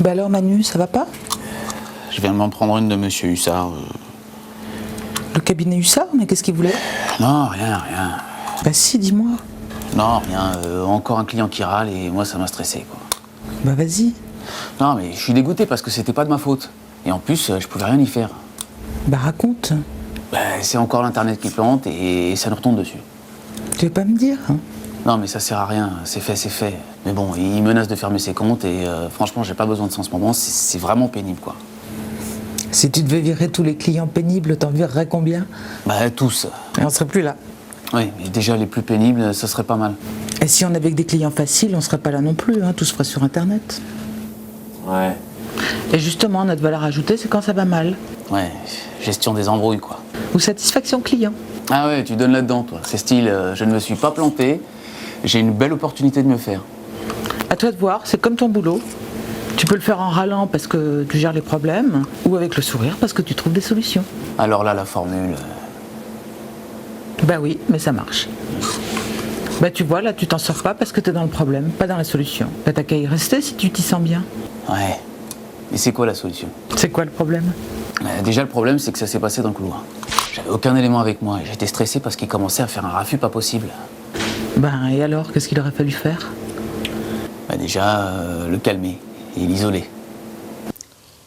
Bah alors Manu, ça va pas? Je viens de m'en prendre une de Monsieur Hussard. Le cabinet Hussard, mais qu'est-ce qu'il voulait? Non, rien. Bah si, dis-moi. Non, rien. Encore un client qui râle et moi ça m'a stressé, quoi. Bah vas-y. Non, mais je suis dégoûté parce que c'était pas de ma faute. Et en plus, je pouvais rien y faire. Bah raconte. Bah, c'est encore l'internet qui plante et ça nous retombe dessus. Tu veux pas me dire, hein? Non, mais ça sert à rien. C'est fait. Mais bon, il menace de fermer ses comptes et franchement, j'ai pas besoin de ça en ce moment. C'est vraiment pénible, quoi. Si tu devais virer tous les clients pénibles, t'en virerais combien? Bah, tous. Et on serait plus là. Oui, mais déjà les plus pénibles, ça serait pas mal. Et si on avait que des clients faciles, on serait pas là non plus, hein, tout se ferait sur Internet. Ouais. Et justement, notre valeur ajoutée, c'est quand ça va mal. Ouais, gestion des embrouilles, quoi. Ou satisfaction client. Ah ouais, tu donnes là-dedans, toi. C'est style, je ne me suis pas planté, j'ai une belle opportunité de me faire. À toi de voir, c'est comme ton boulot. Tu peux le faire en râlant parce que tu gères les problèmes, ou avec le sourire parce que tu trouves des solutions. Alors là, la formule... Bah oui, mais ça marche. Bah tu vois, là tu t'en sors pas parce que t'es dans le problème, pas dans la solution. Bah t'as qu'à y rester si tu t'y sens bien. Ouais. Mais c'est quoi la solution? C'est quoi le problème? Déjà, le problème, c'est que ça s'est passé dans le couloir. J'avais aucun élément avec moi et j'étais stressé parce qu'il commençait à faire un raffut pas possible. Ben et alors, qu'est-ce qu'il aurait fallu faire? Bah déjà, le calmer et l'isoler.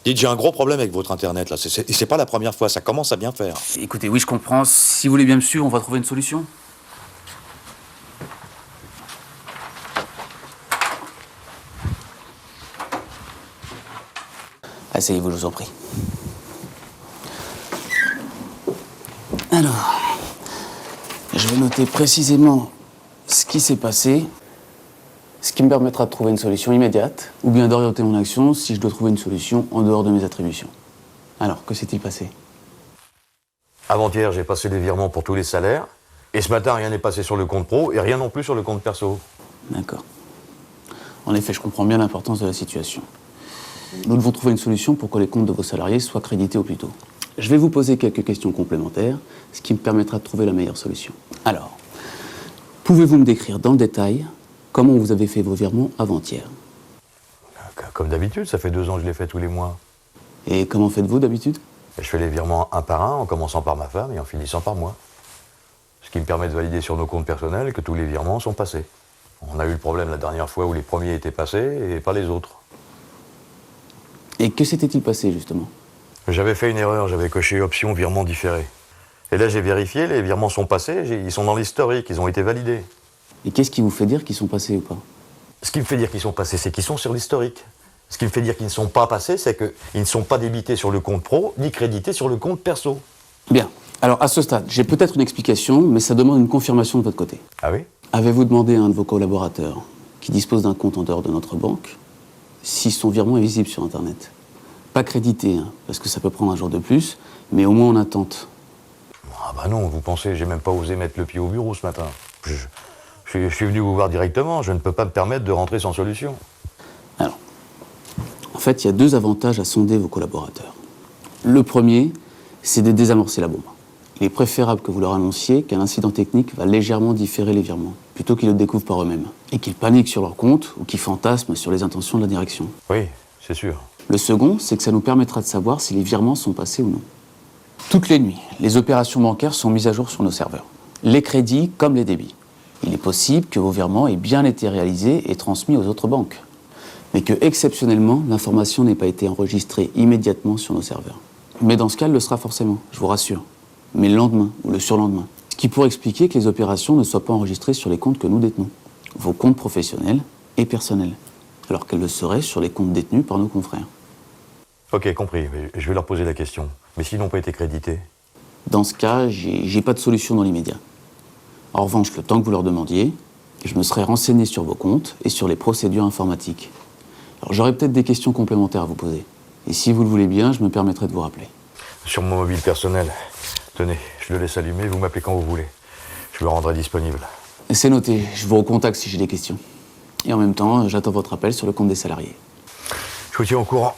Dites, j'ai un gros problème avec votre internet là. C'est pas la première fois, ça commence à bien faire. Écoutez, oui, je comprends. Si vous voulez bien me suivre, on va trouver une solution. Asseyez-vous, je vous en prie. Alors, je vais noter précisément ce qui s'est passé, ce qui me permettra de trouver une solution immédiate, ou bien d'orienter mon action si je dois trouver une solution en dehors de mes attributions. Alors, que s'est-il passé? Avant-hier, j'ai passé les virements pour tous les salaires, et ce matin, rien n'est passé sur le compte pro, et rien non plus sur le compte perso. D'accord. En effet, je comprends bien l'importance de la situation. Nous devons trouver une solution pour que les comptes de vos salariés soient crédités au plus tôt. Je vais vous poser quelques questions complémentaires, ce qui me permettra de trouver la meilleure solution. Alors, pouvez-vous me décrire dans le détail comment vous avez fait vos virements avant-hier? Comme d'habitude, ça fait 2 ans que je les fais tous les mois. Et comment faites-vous d'habitude? Je fais les virements un par un, en commençant par ma femme et en finissant par moi. Ce qui me permet de valider sur nos comptes personnels que tous les virements sont passés. On a eu le problème la dernière fois où les premiers étaient passés et pas les autres. Et que s'était-il passé, justement? J'avais fait une erreur, j'avais coché option virement différé. Et là, j'ai vérifié, les virements sont passés, ils sont dans l'historique, ils ont été validés. Et qu'est-ce qui vous fait dire qu'ils sont passés ou pas? Ce qui me fait dire qu'ils sont passés, c'est qu'ils sont sur l'historique. Ce qui me fait dire qu'ils ne sont pas passés, c'est qu'ils ne sont pas débités sur le compte pro, ni crédités sur le compte perso. Bien. Alors, à ce stade, j'ai peut-être une explication, mais ça demande une confirmation de votre côté. Ah oui? Avez-vous demandé à un de vos collaborateurs, qui dispose d'un compte en dehors de notre banque, si son virement est visible sur Internet? Pas crédité, hein, parce que ça peut prendre un jour de plus, mais au moins en attente. Ah bah non, vous pensez, j'ai même pas osé mettre le pied au bureau ce matin. Je suis venu vous voir directement, je ne peux pas me permettre de rentrer sans solution. Alors, en fait, il y a 2 avantages à sonder vos collaborateurs. Le premier, c'est de désamorcer la bombe. Il est préférable que vous leur annonciez qu'un incident technique va légèrement différer les virements, plutôt qu'ils le découvrent par eux-mêmes, et qu'ils paniquent sur leur compte ou qu'ils fantasment sur les intentions de la direction. Oui, c'est sûr. Le second, c'est que ça nous permettra de savoir si les virements sont passés ou non. Toutes les nuits, les opérations bancaires sont mises à jour sur nos serveurs. Les crédits comme les débits. Il est possible que vos virements aient bien été réalisés et transmis aux autres banques, mais que, exceptionnellement, l'information n'ait pas été enregistrée immédiatement sur nos serveurs. Mais dans ce cas, elle le sera forcément, je vous rassure. Mais le lendemain ou le surlendemain. Ce qui pourrait expliquer que les opérations ne soient pas enregistrées sur les comptes que nous détenons. Vos comptes professionnels et personnels. Alors qu'elles le seraient sur les comptes détenus par nos confrères. Ok, compris. Je vais leur poser la question. Mais s'ils n'ont pas été crédités? Dans ce cas, j'ai pas de solution dans l'immédiat. En revanche, le temps que vous leur demandiez, je me serais renseigné sur vos comptes et sur les procédures informatiques. Alors j'aurais peut-être des questions complémentaires à vous poser. Et si vous le voulez bien, je me permettrai de vous rappeler. Sur mon mobile personnel. Tenez, je le laisse allumer, vous m'appelez quand vous voulez. Je me rendrai disponible. C'est noté, je vous recontacte si j'ai des questions. Et en même temps, j'attends votre appel sur le compte des salariés. Je vous tiens au courant.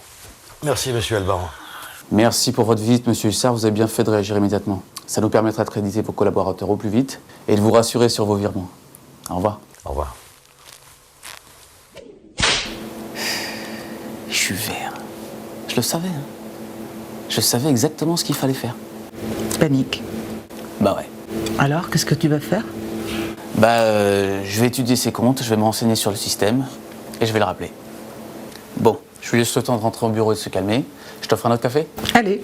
Merci, monsieur Albaran. Merci pour votre visite, monsieur Hussard. Vous avez bien fait de réagir immédiatement. Ça nous permettra de créditer vos collaborateurs au plus vite et de vous rassurer sur vos virements. Au revoir. Au revoir. Je fichu vert. Je le savais. Hein. Je savais exactement ce qu'il fallait faire. Panique. Bah ouais. Alors, qu'est-ce que tu vas faire? Je vais étudier ses comptes, je vais me renseigner sur le système et je vais le rappeler. Bon, je lui laisse le temps de rentrer au bureau et de se calmer. Je t'offre un autre café? Allez.